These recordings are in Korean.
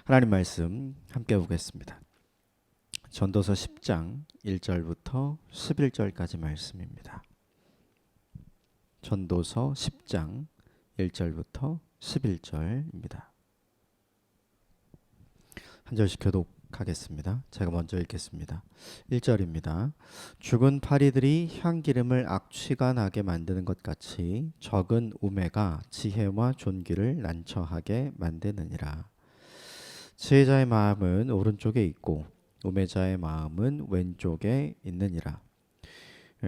하나님 말씀 함께 보겠습니다. 전도서 10장 1절부터 11절까지 말씀입니다. 전도서 10장 1절부터 11절입니다. 한 절씩 교독하겠습니다. 제가 먼저 읽겠습니다. 1절입니다. 죽은 파리들이 향기름을 악취가 나게 만드는 것 같이 적은 우매가 지혜와 존귀를 난처하게 만드느니라. 지혜자의 마음은 오른쪽에 있고 우매자의 마음은 왼쪽에 있느니라.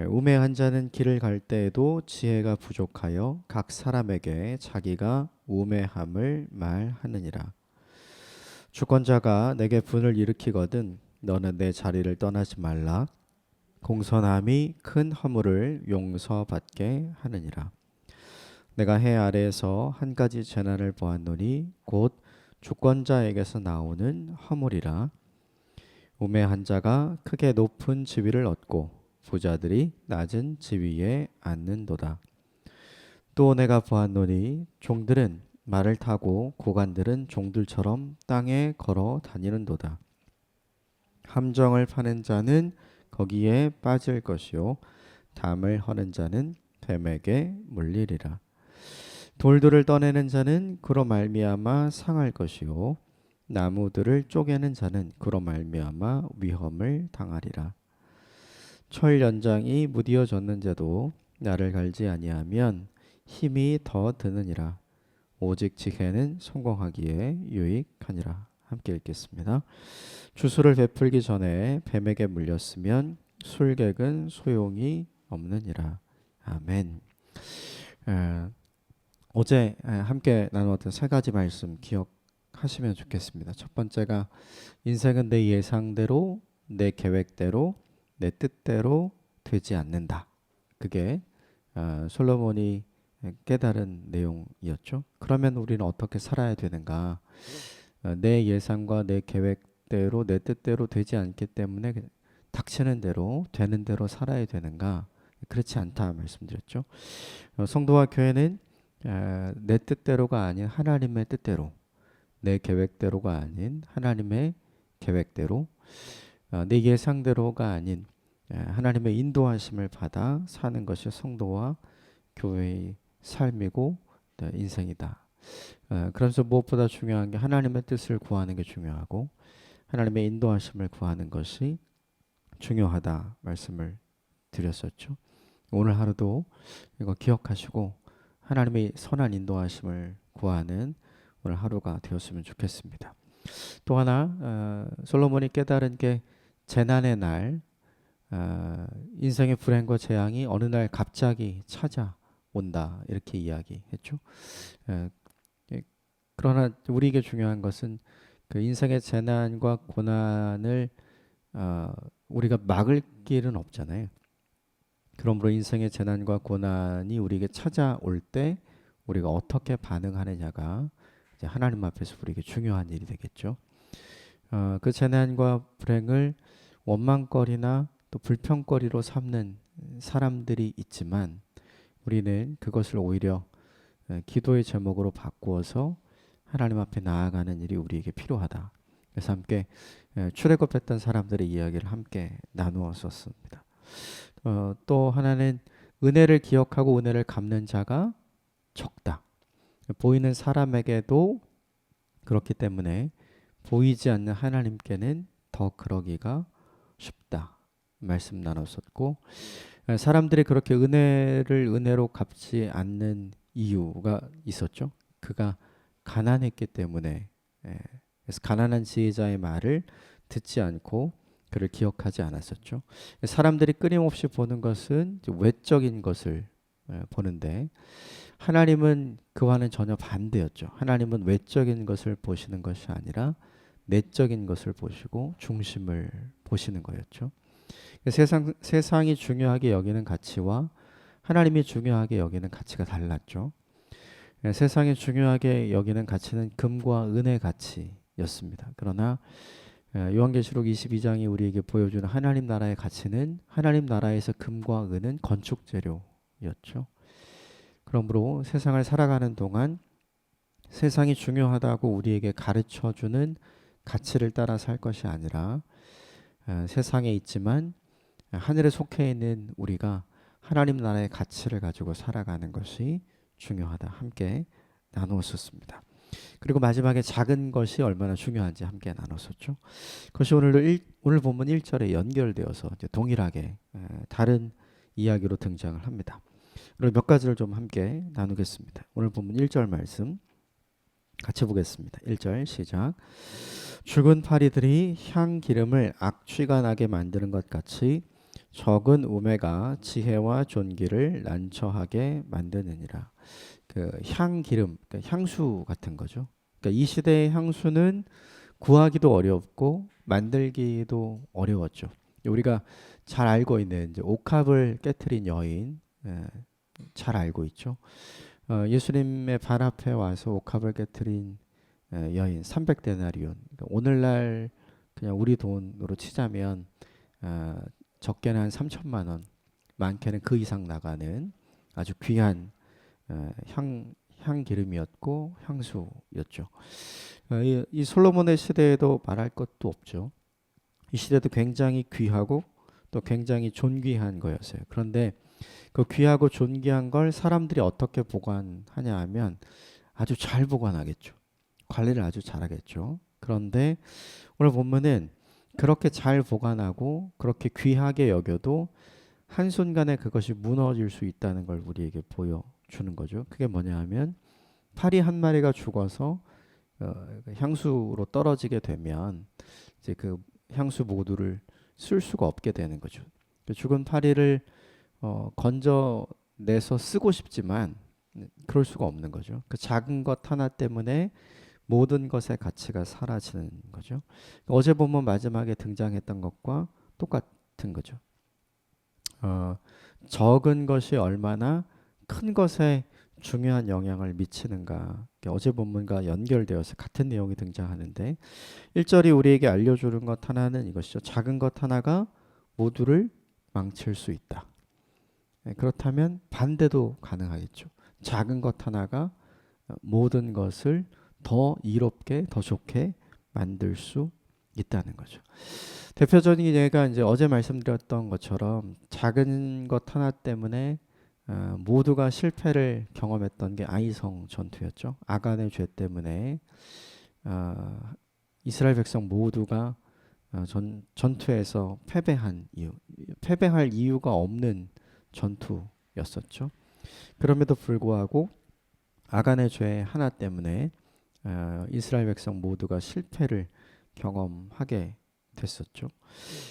우매한 자는 길을 갈 때에도 지혜가 부족하여 각 사람에게 자기가 우매함을 말하느니라. 주권자가 내게 분을 일으키거든 너는 내 자리를 떠나지 말라. 공손함이 큰 허물을 용서받게 하느니라. 내가 해 아래에서 한 가지 재난을 보았노니 곧 주권자에게서 나오는 허물이라. 우매한 자가 크게 높은 지위를 얻고 부자들이 낮은 지위에 앉는도다. 또 내가 보았노니 종들은 말을 타고 고관들은 종들처럼 땅에 걸어 다니는도다. 함정을 파는 자는 거기에 빠질 것이요 담을 허는 자는 뱀에게 물리리라. 돌들을 떠내는 자는 그로 말미암아 상할 것이요 나무들을 쪼개는 자는 그로 말미암아 위험을 당하리라. 철 연장이 무디어졌는데도 나를 갈지 아니하면 힘이 더 드느니라. 오직 지혜는 성공하기에 유익하니라. 함께 읽겠습니다. 주술을 베풀기 전에 뱀에게 물렸으면 술객은 소용이 없느니라. 아멘. 어제 함께 나누었던 세 가지 말씀 기억하시면 좋겠습니다. 첫 번째가 인생은 내 예상대로, 내 계획대로, 내 뜻대로 되지 않는다. 그게 솔로몬이 깨달은 내용이었죠. 그러면 우리는 어떻게 살아야 되는가? 내 예상과 내 계획대로, 내 뜻대로 되지 않기 때문에 닥치는 대로, 되는 대로 살아야 되는가? 그렇지 않다 말씀드렸죠. 성도와 교회는 내 뜻대로가 아닌 하나님의 뜻대로, 내 계획대로가 아닌 하나님의 계획대로, 내 예상대로가 아닌 하나님의 인도하심을 받아 사는 것이 성도와 교회의 삶이고 인생이다. 그래서 무엇보다 중요한 게 하나님의 뜻을 구하는 게 중요하고 하나님의 인도하심을 구하는 것이 중요하다 말씀을 드렸었죠. 오늘 하루도 이거 기억하시고 하나님의 선한 인도하심을 구하는 오늘 하루가 되었으면 좋겠습니다. 또 하나 솔로몬이 깨달은 게 재난의 날, 인생의 불행과 재앙이 어느 날 갑자기 찾아온다 이렇게 이야기했죠. 그러나 우리에게 중요한 것은 그 인생의 재난과 고난을 우리가 막을 길은 없잖아요. 그러므로 인생의 재난과 고난이 우리에게 찾아올 때 우리가 어떻게 반응하느냐가 이제 하나님 앞에서 우리에게 중요한 일이 되겠죠. 그 재난과 불행을 원망거리나 또 불평거리로 삼는 사람들이 있지만 우리는 그것을 오히려 기도의 제목으로 바꾸어서 하나님 앞에 나아가는 일이 우리에게 필요하다. 그래서 함께 출애굽했던 사람들의 이야기를 함께 나누었었습니다. 또 하나는 은혜를 기억하고 은혜를 갚는 자가 적다. 보이는 사람에게도 그렇기 때문에 보이지 않는 하나님께는 더 그러기가 쉽다. 말씀 나눴었고 사람들이 그렇게 은혜를 은혜로 갚지 않는 이유가 있었죠. 그가 가난했기 때문에 그래서 가난한 지혜자의 말을 듣지 않고 그를 기억하지 않았었죠. 사람들이 끊임없이 보는 것은 외적인 것을 보는데 하나님은 그와는 전혀 반대였죠. 하나님은 외적인 것을 보시는 것이 아니라 내적인 것을 보시고 중심을 보시는 거였죠. 세상이 중요하게 여기는 가치와 하나님이 중요하게 여기는 가치가 달랐죠. 세상이 중요하게 여기는 가치는 금과 은의 가치였습니다. 그러나 요한계시록 22장이 우리에게 보여주는 하나님 나라의 가치는 하나님 나라에서 금과 은은 건축 재료였죠. 그러므로 세상을 살아가는 동안 세상이 중요하다고 우리에게 가르쳐주는 가치를 따라 살 것이 아니라 세상에 있지만 하늘에 속해 있는 우리가 하나님 나라의 가치를 가지고 살아가는 것이 중요하다. 함께 나누었었습니다. 그리고 마지막에 작은 것이 얼마나 중요한지 함께 나눴었죠. 그것이 오늘 본문 1절에 연결되어서 이제 동일하게 다른 이야기로 등장을 합니다. 오늘 몇 가지를 좀 함께 나누겠습니다. 오늘 본문 1절 말씀 같이 보겠습니다. 1절 시작. 죽은 파리들이 향 기름을 악취가 나게 만드는 것 같이 적은 우매가 지혜와 존귀를 난처하게 만드느니라. 그 향 기름, 그러니까 향수 같은 거죠. 그러니까 이 시대의 향수는 구하기도 어렵고 만들기도 어려웠죠. 우리가 잘 알고 있는 이제 옥합을 깨트린 여인, 잘 알고 있죠. 예수님의 발 앞에 와서 옥합을 깨트린 여인 300데나리온. 그러니까 오늘날 그냥 우리 돈으로 치자면 적게는 한 3천만 원, 많게는 그 이상 나가는 아주 귀한 향 기름이었고 향수였죠. 이 솔로몬의 시대에도 말할 것도 없죠. 이 시대도 굉장히 귀하고 또 굉장히 존귀한 거였어요. 그런데 그 귀하고 존귀한 걸 사람들이 어떻게 보관하냐 하면 아주 잘 보관하겠죠. 관리를 아주 잘하겠죠. 그런데 오늘 본문은 그렇게 잘 보관하고 그렇게 귀하게 여겨도 한순간에 그것이 무너질 수 있다는 걸 우리에게 보여주는 거죠. 그게 뭐냐 하면 파리 한 마리가 죽어서 향수로 떨어지게 되면 이제 그 향수 모두를 쓸 수가 없게 되는 거죠. 죽은 파리를 건져내서 쓰고 싶지만 그럴 수가 없는 거죠. 그 작은 것 하나 때문에 모든 것의 가치가 사라지는 거죠. 어제 본문 마지막에 등장했던 것과 똑같은 거죠. 적은 것이 얼마나 큰 것에 중요한 영향을 미치는가. 어제 본문과 연결되어서 같은 내용이 등장하는데 1절이 우리에게 알려주는 것 하나는 이것이죠. 작은 것 하나가 모두를 망칠 수 있다. 그렇다면 반대도 가능하겠죠. 작은 것 하나가 모든 것을 더 이롭게, 더 좋게 만들 수 있다는 거죠. 대표적인 예가 이제 어제 말씀드렸던 것처럼 작은 것 하나 때문에 모두가 실패를 경험했던 게 아이성 전투였죠. 아간의 죄 때문에 이스라엘 백성 모두가 전투에서 패배할 이유가 없는 전투였었죠. 그럼에도 불구하고 아간의 죄 하나 때문에 이스라엘 백성 모두가 실패를 경험하게 됐었죠.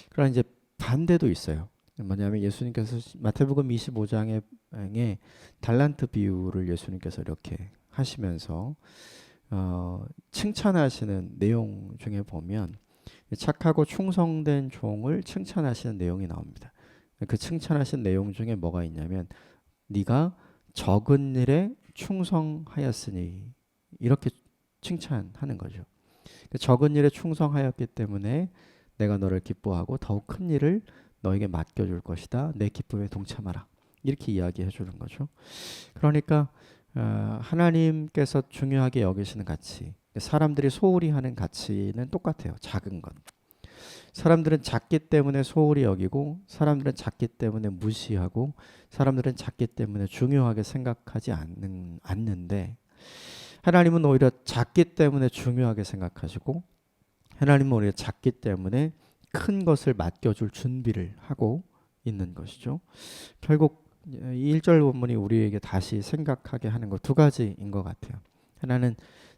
그러나 이제 반대도 있어요. 뭐냐면 예수님께서 마태복음 25장에 달란트 비유를 예수님께서 이렇게 하시면서 칭찬하시는 내용 중에 보면 착하고 충성된 종을 칭찬하시는 내용이 나옵니다. 그 칭찬하신 내용 중에 뭐가 있냐면 네가 적은 일에 충성하였으니 이렇게 칭찬하는 거죠. 적은 일에 충성하였기 때문에 내가 너를 기뻐하고 더욱 큰 일을 너에게 맡겨줄 것이다. 내 기쁨에 동참하라. 이렇게 이야기해 주는 거죠. 그러니까 하나님께서 중요하게 여기시는 가치, 사람들이 소홀히 하는 가치는 똑같아요. 작은 것. 사람들은 작기 때문에 소홀히 여기고 사람들은 작기 때문에 무시하고 사람들은 작기 때문에 중요하게 생각하지 않는데 하나님은 오히려 작기 때문에 중요하게 생각하시고 하나님은 오히려 작기 때문에 큰 것을 맡겨줄 준비를 하고 있는 것이죠. 결국 이 1절 본문이 우리에게 다시 생각하게 하는 것 두 가지인 것 같아요. 하나는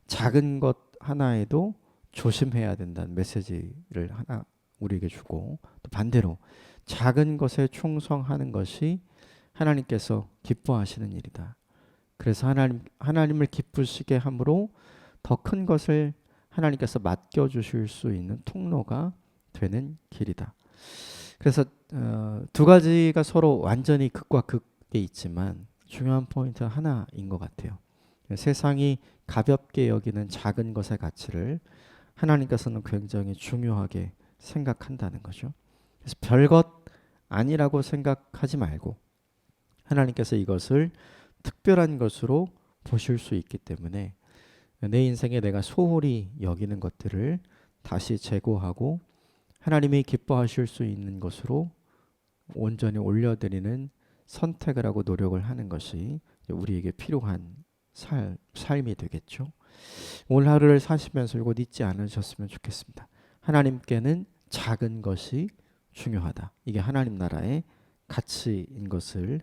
작은 것 하나에도 조심해야 된다는 메시지를 하나 우리에게 주고 또 반대로 작은 것에 충성하는 것이 하나님께서 기뻐하시는 일이다. 그래서 하나님을 기쁘시게 함으로 더 큰 것을 하나님께서 맡겨주실 수 있는 통로가 되는 길이다. 그래서 두 가지가 서로 완전히 극과 극에 있지만 중요한 포인트 하나인 것 같아요. 세상이 가볍게 여기는 작은 것의 가치를 하나님께서는 굉장히 중요하게 생각한다는 거죠. 그래서 별것 아니라고 생각하지 말고 하나님께서 이것을 특별한 것으로 보실 수 있기 때문에 내 인생에 내가 소홀히 여기는 것들을 다시 제고하고 하나님이 기뻐하실 수 있는 것으로 온전히 올려드리는 선택을 하고 노력을 하는 것이 우리에게 필요한 삶이 되겠죠. 오늘 하루를 사시면서 이거 잊지 않으셨으면 좋겠습니다. 하나님께는 작은 것이 중요하다. 이게 하나님 나라의 가치인 것을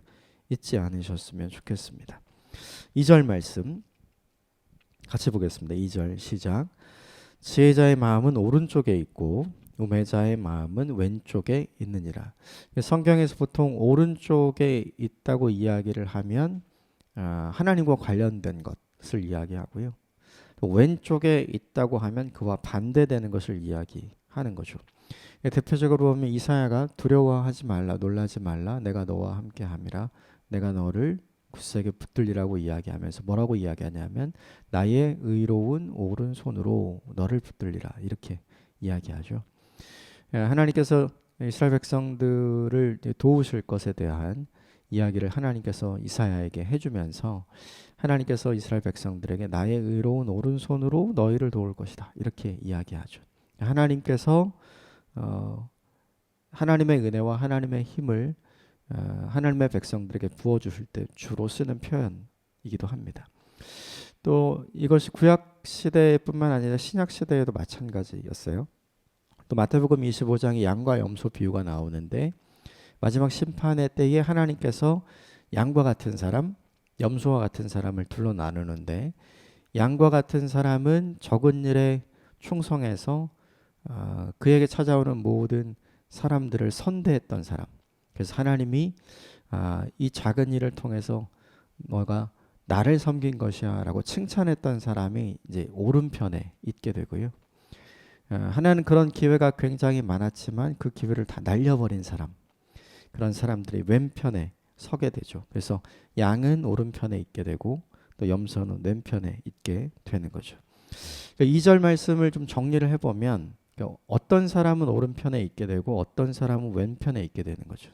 잊지 않으셨으면 좋겠습니다. 2절 말씀 같이 보겠습니다. 2절 시작. 지혜자의 마음은 오른쪽에 있고 우매자의 마음은 왼쪽에 있느니라. 성경에서 보통 오른쪽에 있다고 이야기를 하면 하나님과 관련된 것을 이야기하고요. 또 왼쪽에 있다고 하면 그와 반대되는 것을 이야기하는 거죠. 대표적으로 보면 이사야가 두려워하지 말라, 놀라지 말라, 내가 너와 함께함이라, 내가 너를 굳세게 붙들리라고 이야기하면서 뭐라고 이야기하냐면 나의 의로운 오른손으로 너를 붙들리라 이렇게 이야기하죠. 하나님께서 이스라엘 백성들을 도우실 것에 대한 이야기를 하나님께서 이사야에게 해주면서 하나님께서 이스라엘 백성들에게 나의 의로운 오른손으로 너희를 도울 것이다 이렇게 이야기하죠. 하나님께서 하나님의 은혜와 하나님의 힘을 하나님의 백성들에게 부어주실 때 주로 쓰는 표현이기도 합니다. 또 이것이 구약 시대뿐만 아니라 신약 시대에도 마찬가지였어요. 또 마태복음 25장에 양과 염소 비유가 나오는데 마지막 심판의 때에 하나님께서 양과 같은 사람, 염소와 같은 사람을 둘로 나누는데 양과 같은 사람은 적은 일에 충성해서 그에게 찾아오는 모든 사람들을 선대했던 사람. 그래서 하나님이 이 작은 일을 통해서 너가 나를 섬긴 것이야라고 칭찬했던 사람이 이제 오른편에 있게 되고요. 하나는 그런 기회가 굉장히 많았지만 그 기회를 다 날려버린 사람, 그런 사람들이 왼편에 서게 되죠. 그래서 양은 오른편에 있게 되고 또 염소는 왼편에 있게 되는 거죠. 2절 말씀을 좀 정리를 해보면 어떤 사람은 오른편에 있게 되고 어떤 사람은 왼편에 있게 되는 거죠.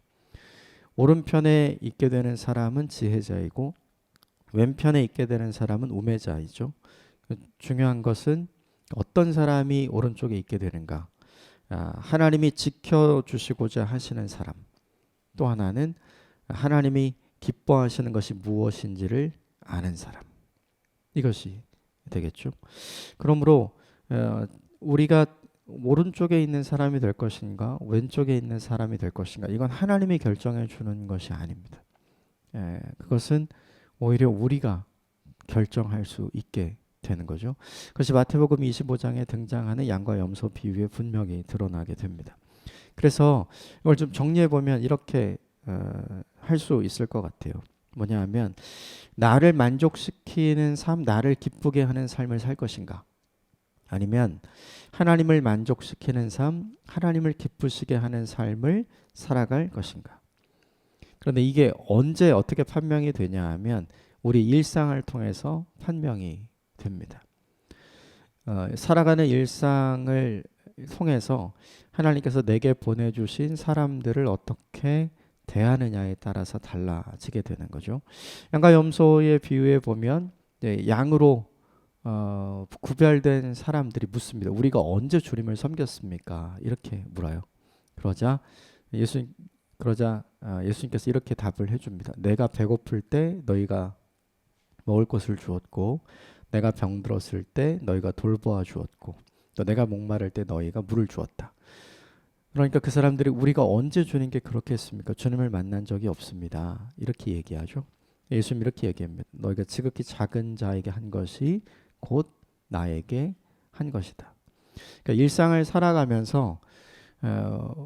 오른편에 있게 되는 사람은 지혜자이고 왼편에 있게 되는 사람은 우매자이죠. 중요한 것은 어떤 사람이 오른쪽에 있게 되는가. 하나님이 지켜주시고자 하시는 사람. 또 하나는 하나님이 기뻐하시는 것이 무엇인지를 아는 사람. 이것이 되겠죠. 그러므로 우리가 오른쪽에 있는 사람이 될 것인가 왼쪽에 있는 사람이 될 것인가 이건 하나님이 결정해 주는 것이 아닙니다. 그것은 오히려 우리가 결정할 수 있게 되는 거죠. 그것이 마태복음 25장에 등장하는 양과 염소 비유에 분명히 드러나게 됩니다. 그래서 이걸 좀 정리해 보면 이렇게 할 수 있을 것 같아요. 뭐냐 하면 나를 만족시키는 삶, 나를 기쁘게 하는 삶을 살 것인가 아니면 하나님을 만족시키는 삶, 하나님을 기쁘시게 하는 삶을 살아갈 것인가. 그런데 이게 언제 어떻게 판명이 되냐 하면 우리 일상을 통해서 판명이 됩니다. 살아가는 일상을 통해서 하나님께서 내게 보내주신 사람들을 어떻게 대하느냐에 따라서 달라지게 되는 거죠. 양과 염소의 비유에 보면 양으로 구별된 사람들이 묻습니다. 우리가 언제 주님을 섬겼습니까? 이렇게 물어요. 그러자 예수님께서 이렇게 답을 해줍니다. 내가 배고플 때 너희가 먹을 것을 주었고 내가 병들었을 때 너희가 돌보아 주었고 또 내가 목마를 때 너희가 물을 주었다. 그러니까 그 사람들이 우리가 언제 주님께 그렇게 했습니까? 주님을 만난 적이 없습니다. 이렇게 얘기하죠. 예수님 이렇게 얘기합니다. 너희가 지극히 작은 자에게 한 것이 곧 나에게 한 것이다. 그러니까 일상을 살아가면서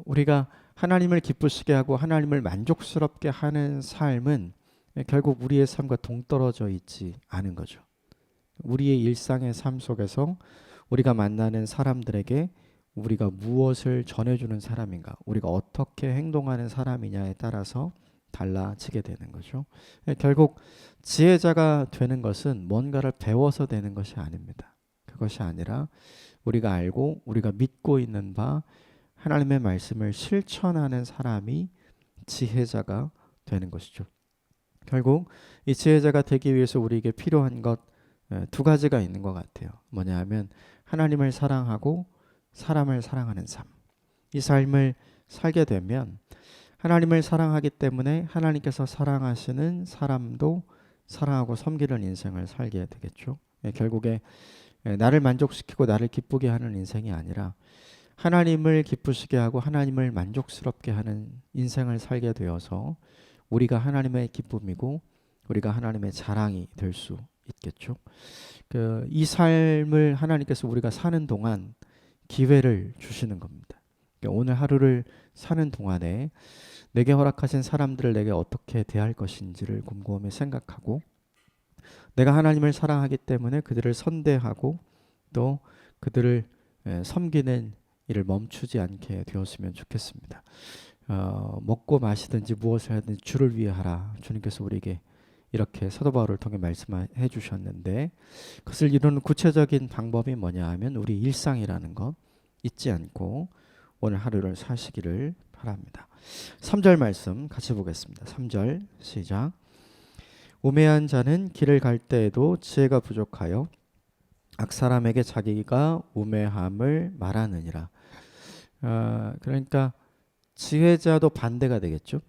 우리가 하나님을 기쁘시게 하고 하나님을 만족스럽게 하는 삶은 결국 우리의 삶과 동떨어져 있지 않은 거죠. 우리의 일상의 삶 속에서 우리가 만나는 사람들에게 우리가 무엇을 전해주는 사람인가, 우리가 어떻게 행동하는 사람이냐에 따라서 달라지게 되는 거죠. 결국 지혜자가 되는 것은 뭔가를 배워서 되는 것이 아닙니다. 그것이 아니라 우리가 알고 우리가 믿고 있는 바 하나님의 말씀을 실천하는 사람이 지혜자가 되는 것이죠. 결국 이 지혜자가 되기 위해서 우리에게 필요한 것 두 가지가 있는 것 같아요. 뭐냐 하면 하나님을 사랑하고 사람을 사랑하는 삶. 이 삶을 살게 되면 하나님을 사랑하기 때문에 하나님께서 사랑하시는 사람도 사랑하고 섬기는 인생을 살게 되겠죠. 결국에 나를 만족시키고 나를 기쁘게 하는 인생이 아니라 하나님을 기쁘시게 하고 하나님을 만족스럽게 하는 인생을 살게 되어서 우리가 하나님의 기쁨이고 우리가 하나님의 자랑이 될 수 있겠죠. 이 삶을 하나님께서 우리가 사는 동안 기회를 주시는 겁니다. 오늘 하루를 사는 동안에 내게 허락하신 사람들을 내게 어떻게 대할 것인지를 곰곰이 생각하고 내가 하나님을 사랑하기 때문에 그들을 선대하고 또 그들을 섬기는 일을 멈추지 않게 되었으면 좋겠습니다. 먹고 마시든지 무엇을 하든지 주를 위해 하라. 주님께서 우리에게 이렇게 사도 바울을 통해 말씀해 주셨는데 그것을 이루는 구체적인 방법이 뭐냐 하면 우리 일상이라는 것 잊지 않고 오늘 하루를 사시기를 바랍니다. 3절 말씀 같이 보겠습니다. 3절 시작. 우매한 자는 길을 갈 때에도 지혜가 부족하여 악사람에게 자기가 우매함을 말하느니라. 그러니까 지혜자도 반대가 되겠죠.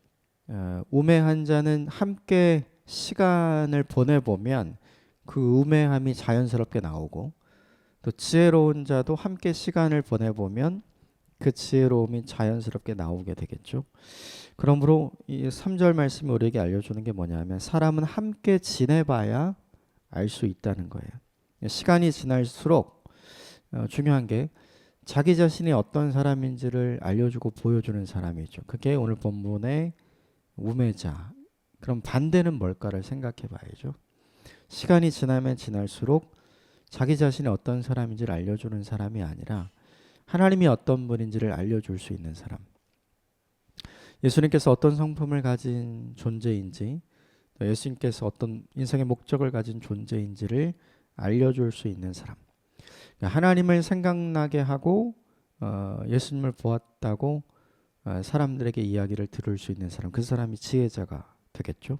우매한 자는 함께 시간을 보내보면 그 우매함이 자연스럽게 나오고 또 지혜로운 자도 함께 시간을 보내보면 그 지혜로움이 자연스럽게 나오게 되겠죠. 그러므로 이 3절 말씀이 우리에게 알려주는 게 뭐냐면 사람은 함께 지내봐야 알 수 있다는 거예요. 시간이 지날수록 중요한 게 자기 자신이 어떤 사람인지를 알려주고 보여주는 사람이죠. 그게 오늘 본문의 우매자. 그럼 반대는 뭘까를 생각해 봐야죠. 시간이 지나면 지날수록 자기 자신이 어떤 사람인지를 알려주는 사람이 아니라 하나님이 어떤 분인지를 알려줄 수 있는 사람. 예수님께서 어떤 성품을 가진 존재인지 예수님께서 어떤 인생의 목적을 가진 존재인지를 알려줄 수 있는 사람. 하나님을 생각나게 하고 예수님을 보았다고 사람들에게 이야기를 들을 수 있는 사람. 그 사람이 지혜자가 되겠죠.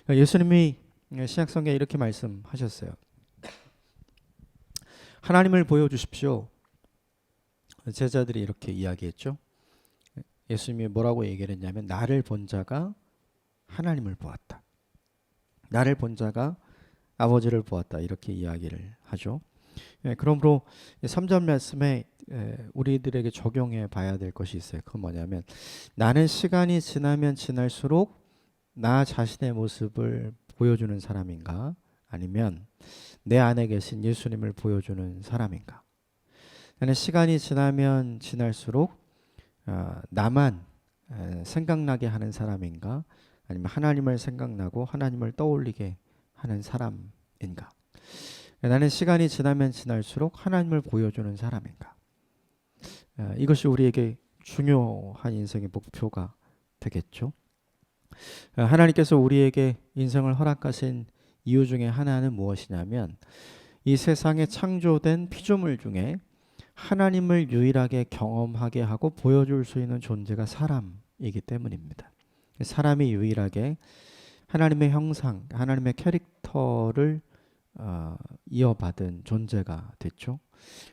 예수님이 신약성경에 이렇게 말씀하셨어요. 하나님을 보여주십시오. 제자들이 이렇게 이야기했죠. 예수님이 뭐라고 얘기를 했냐면 나를 본 자가 하나님을 보았다. 나를 본 자가 아버지를 보았다. 이렇게 이야기를 하죠. 그러므로 3절 말씀에 우리들에게 적용해 봐야 될 것이 있어요. 그건 뭐냐면 나는 시간이 지나면 지날수록 나 자신의 모습을 보여주는 사람인가 아니면 내 안에 계신 예수님을 보여주는 사람인가. 나는 시간이 지나면 지날수록 나만 생각나게 하는 사람인가 아니면 하나님을 생각나고 하나님을 떠올리게 하는 사람인가. 나는 시간이 지나면 지날수록 하나님을 보여주는 사람인가. 이것이 우리에게 중요한 인생의 목표가 되겠죠. 하나님께서 우리에게 인생을 허락하신 이유 중에 하나는 무엇이냐면 이 세상에 창조된 피조물 중에 하나님을 유일하게 경험하게 하고 보여줄 수 있는 존재가 사람이기 때문입니다. 사람이 유일하게 하나님의 형상, 하나님의 캐릭터를 이어받은 존재가 됐죠.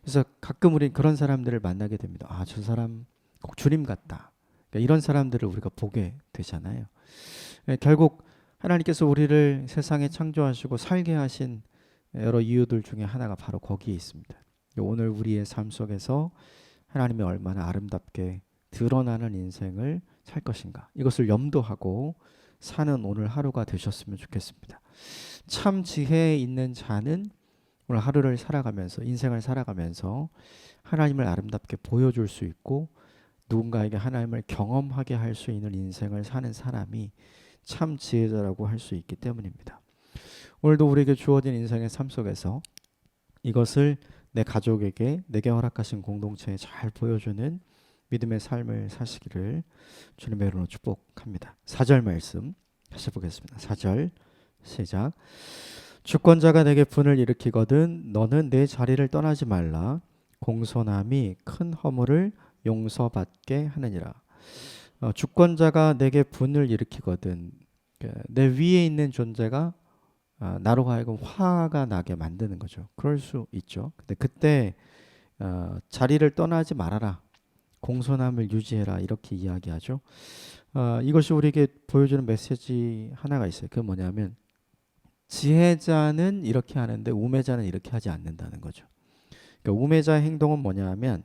그래서 가끔 우리 그런 사람들을 만나게 됩니다. 아, 저 사람 꼭 주님 같다. 그러니까 이런 사람들을 우리가 보게 되잖아요. 결국 하나님께서 우리를 세상에 창조하시고 살게 하신 여러 이유들 중에 하나가 바로 거기에 있습니다. 오늘 우리의 삶 속에서 하나님이 얼마나 아름답게 드러나는 인생을 살 것인가. 이것을 염두하고 사는 오늘 하루가 되셨으면 좋겠습니다. 참 지혜에 있는 자는 오늘 하루를 살아가면서 인생을 살아가면서 하나님을 아름답게 보여줄 수 있고 누군가에게 하나님을 경험하게 할 수 있는 인생을 사는 사람이 참 지혜자라고 할 수 있기 때문입니다. 오늘도 우리에게 주어진 인생의 삶 속에서 이것을 내 가족에게 내게 허락하신 공동체에 잘 보여주는 믿음의 삶을 사시기를 주님의 이름으로 축복합니다. 4절 말씀 다시 보겠습니다. 4절 시작. 주권자가 내게 분을 일으키거든 너는 내 자리를 떠나지 말라. 공손함이 큰 허물을 용서받게 하느니라. 주권자가 내게 분을 일으키거든 내 위에 있는 존재가 나로 하여금 화가 나게 만드는 거죠. 그럴 수 있죠. 근데 그때 자리를 떠나지 말아라. 공손함을 유지해라. 이렇게 이야기하죠. 이것이 우리에게 보여주는 메시지 하나가 있어요. 그게 뭐냐면 지혜자는 이렇게 하는데 우매자는 이렇게 하지 않는다는 거죠. 그러니까 우매자의 행동은 뭐냐면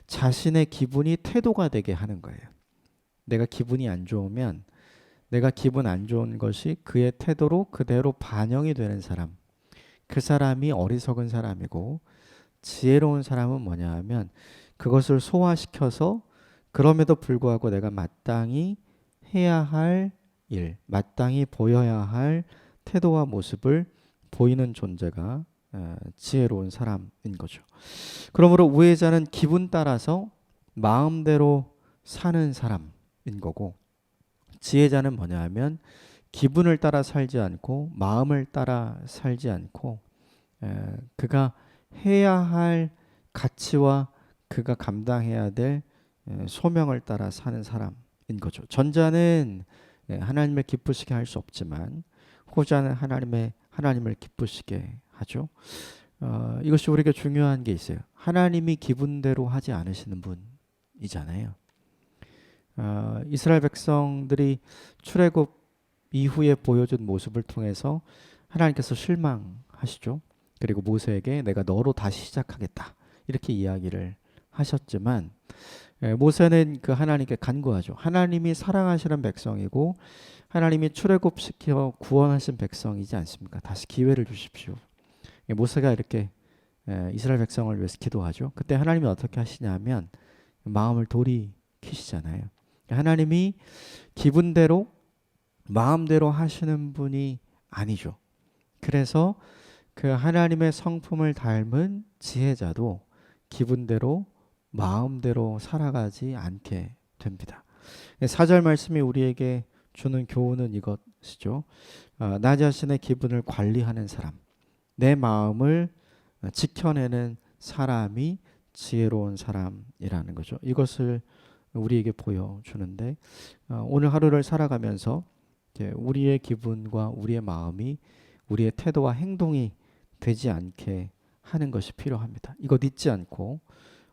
자신의 기분이 태도가 되게 하는 거예요. 내가 기분이 안 좋으면 내가 기분 안 좋은 것이 그의 태도로 그대로 반영이 되는 사람. 그 사람이 어리석은 사람이고 지혜로운 사람은 뭐냐 하면 그것을 소화시켜서 그럼에도 불구하고 내가 마땅히 해야 할 일, 마땅히 보여야 할 태도와 모습을 보이는 존재가 지혜로운 사람인 거죠. 그러므로 우회자는 기분 따라서 마음대로 사는 사람인 거고 지혜자는 뭐냐 하면 기분을 따라 살지 않고 마음을 따라 살지 않고 그가 해야 할 가치와 그가 감당해야 될 소명을 따라 사는 사람인 거죠. 전자는 하나님을 기쁘시게 할 수 없지만 후자는 하나님을 기쁘시게 하죠. 이것이 우리에게 중요한 게 있어요. 하나님이 기분대로 하지 않으시는 분이잖아요. 이스라엘 백성들이 출애굽 이후에 보여준 모습을 통해서 하나님께서 실망하시죠. 그리고 모세에게 내가 너로 다시 시작하겠다 이렇게 이야기를 하셨지만 모세는 그 하나님께 간구하죠. 하나님이 사랑하시는 백성이고 하나님이 출애굽시켜 구원하신 백성이지 않습니까? 다시 기회를 주십시오. 모세가 이렇게 이스라엘 백성을 위해서 기도하죠. 그때 하나님이 어떻게 하시냐면 마음을 돌이키시잖아요. 하나님이 기분대로 마음대로 하시는 분이 아니죠. 그래서 그 하나님의 성품을 닮은 지혜자도 기분대로 마음대로 살아가지 않게 됩니다. 4절 말씀이 우리에게 주는 교훈은 이것이죠. 나 자신의 기분을 관리하는 사람, 내 마음을 지켜내는 사람이 지혜로운 사람이라는 거죠. 이것을 우리에게 보여주는데 오늘 하루를 살아가면서 우리의 기분과 우리의 마음이 우리의 태도와 행동이 되지 않게 하는 것이 필요합니다. 이것 잊지 않고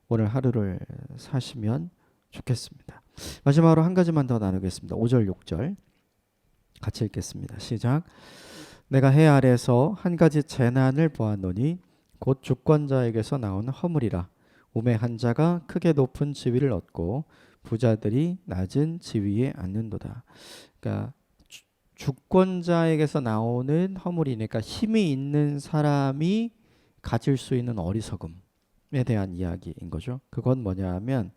오늘 하루를 사시면 좋겠습니다. 마지막으로 한 가지만 더 나누겠습니다. 5절 6절 같이 읽겠습니다. 시작. 내가 해 아래에서 한 가지 재난을 보았노니 곧 주권자에게서 나온 허물이라. 우매한 자가 크게 높은 지위를 얻고 부자들이 낮은 지위에 앉는도다. 그러니까 주권자에게서 나오는 허물이니까 힘이 있는 사람이 가질 수 있는 어리석음에 대한 이야기인 거죠. 그건 뭐냐 하면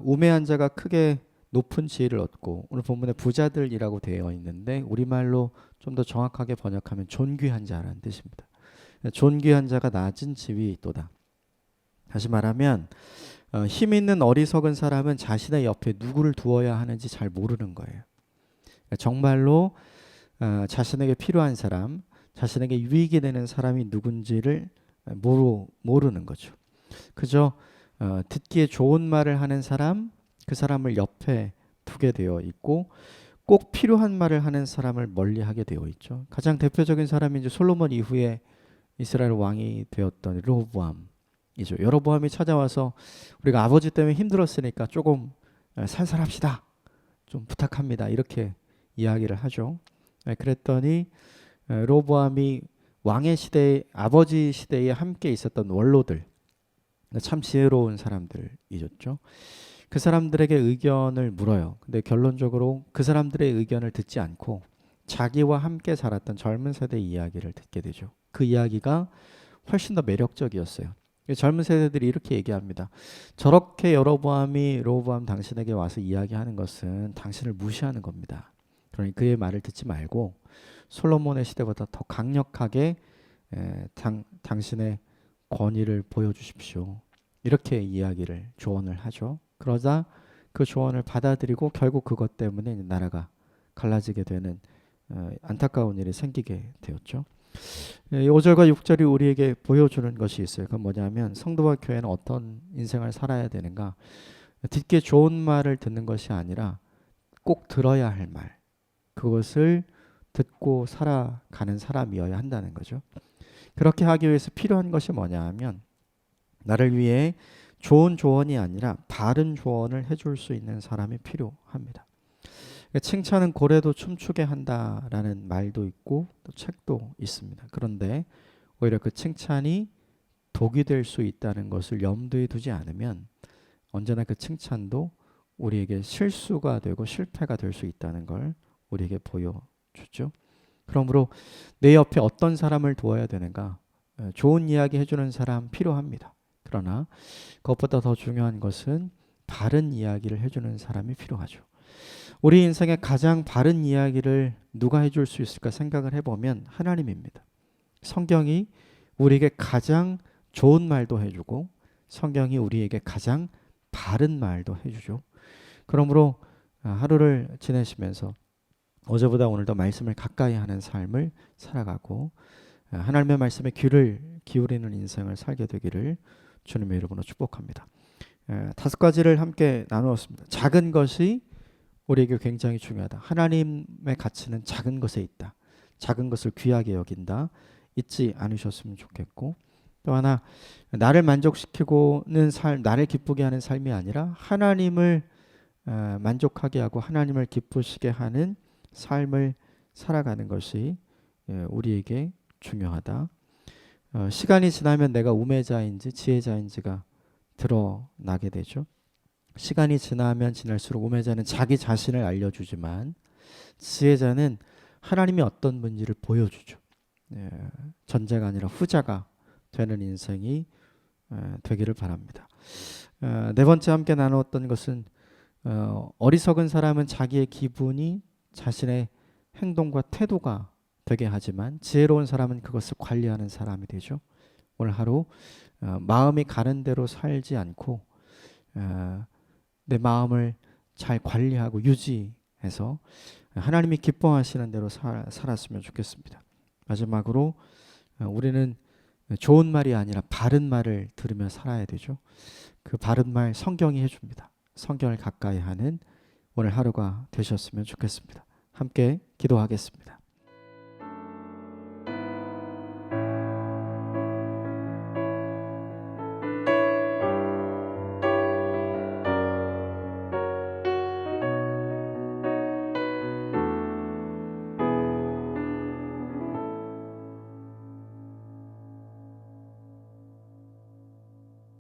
우매한 자가 크게 높은 지위를 얻고 오늘 본문에 부자들이라고 되어 있는데 우리말로 좀 더 정확하게 번역하면 존귀한 자라는 뜻입니다. 존귀한 자가 낮은 지위에 있도다. 다시 말하면 힘 있는 어리석은 사람은 자신의 옆에 누구를 두어야 하는지 잘 모르는 거예요. 정말로 자신에게 필요한 사람, 자신에게 유익이 되는 사람이 누군지를 모르는 거죠. 그저 듣기에 좋은 말을 하는 사람, 그 사람을 옆에 두게 되어 있고 꼭 필요한 말을 하는 사람을 멀리하게 되어 있죠. 가장 대표적인 사람이 이제 솔로몬 이후에 이스라엘 왕이 되었던 르호보암이죠. 여로보암이 찾아와서 우리가 아버지 때문에 힘들었으니까 조금 살살합시다. 좀 부탁합니다. 이렇게 이야기를 하죠. 그랬더니 르호보암이 왕의 시대에 아버지 시대에 함께 있었던 원로들 참 지혜로운 사람들이었죠. 그 사람들에게 의견을 물어요. 근데 결론적으로 그 사람들의 의견을 듣지 않고 자기와 함께 자랐던 젊은 세대의 이야기를 듣게 되죠. 그 이야기가 훨씬 더 매력적이었어요. 젊은 세대들이 이렇게 얘기합니다. 저렇게 여로보암이 르호보암 당신에게 와서 이야기하는 것은 당신을 무시하는 겁니다. 그러니 그의 말을 듣지 말고 솔로몬의 시대보다 더 강력하게 당신의 권위를 보여주십시오. 이렇게 이야기를 조언을 하죠. 그러자 그 조언을 받아들이고 결국 그것 때문에 나라가 갈라지게 되는 안타까운 일이 생기게 되었죠. 5절과 6절이 우리에게 보여주는 것이 있어요. 그건 뭐냐면 성도와 교회는 어떤 인생을 살아야 되는가. 듣기 좋은 말을 듣는 것이 아니라 꼭 들어야 할 말. 그것을 듣고 살아가는 사람이어야 한다는 거죠. 그렇게 하기 위해서 필요한 것이 뭐냐 하면 나를 위해 좋은 조언이 아니라 바른 조언을 해줄 수 있는 사람이 필요합니다. 칭찬은 고래도 춤추게 한다라는 말도 있고 또 책도 있습니다. 그런데 오히려 그 칭찬이 독이 될 수 있다는 것을 염두에 두지 않으면 언제나 그 칭찬도 우리에게 실수가 되고 실패가 될 수 있다는 걸 우리에게 보여주죠. 그러므로 내 옆에 어떤 사람을 두어야 되는가? 좋은 이야기 해주는 사람 필요합니다. 그러나 그것보다 더 중요한 것은 바른 이야기를 해주는 사람이 필요하죠. 우리 인생의 가장 바른 이야기를 누가 해줄 수 있을까 생각을 해보면 하나님입니다. 성경이 우리에게 가장 좋은 말도 해주고 성경이 우리에게 가장 바른 말도 해주죠. 그러므로 하루를 지내시면서 어제보다 오늘 더 말씀을 가까이 하는 삶을 살아가고 하나님의 말씀에 귀를 기울이는 인생을 살게 되기를 주님의 이름으로 축복합니다. 5가지를 함께 나누었습니다. 작은 것이 우리에게 굉장히 중요하다. 하나님의 가치는 작은 것에 있다. 작은 것을 귀하게 여긴다. 잊지 않으셨으면 좋겠고 또 하나 나를 만족시키고는 나를 기쁘게 하는 삶이 아니라 하나님을 만족하게 하고 하나님을 기쁘시게 하는 삶을 살아가는 것이 우리에게 중요하다. 시간이 지나면 내가 우매자인지 지혜자인지가 드러나게 되죠. 시간이 지나면 지날수록 우매자는 자기 자신을 알려주지만 지혜자는 하나님이 어떤 분인지를 보여주죠. 전자가 아니라 후자가 되는 인생이 되기를 바랍니다. 4번째 함께 나누었던 것은 어리석은 사람은 자기의 기분이 자신의 행동과 태도가 되게 하지만 지혜로운 사람은 그것을 관리하는 사람이 되죠. 오늘 하루 마음이 가는 대로 살지 않고 내 마음을 잘 관리하고 유지해서 하나님이 기뻐하시는 대로 살았으면 좋겠습니다. 마지막으로 우리는 좋은 말이 아니라 바른 말을 들으며 살아야 되죠. 그 바른 말 성경이 해줍니다. 성경을 가까이 하는 오늘 하루가 되셨으면 좋겠습니다. 함께 기도하겠습니다.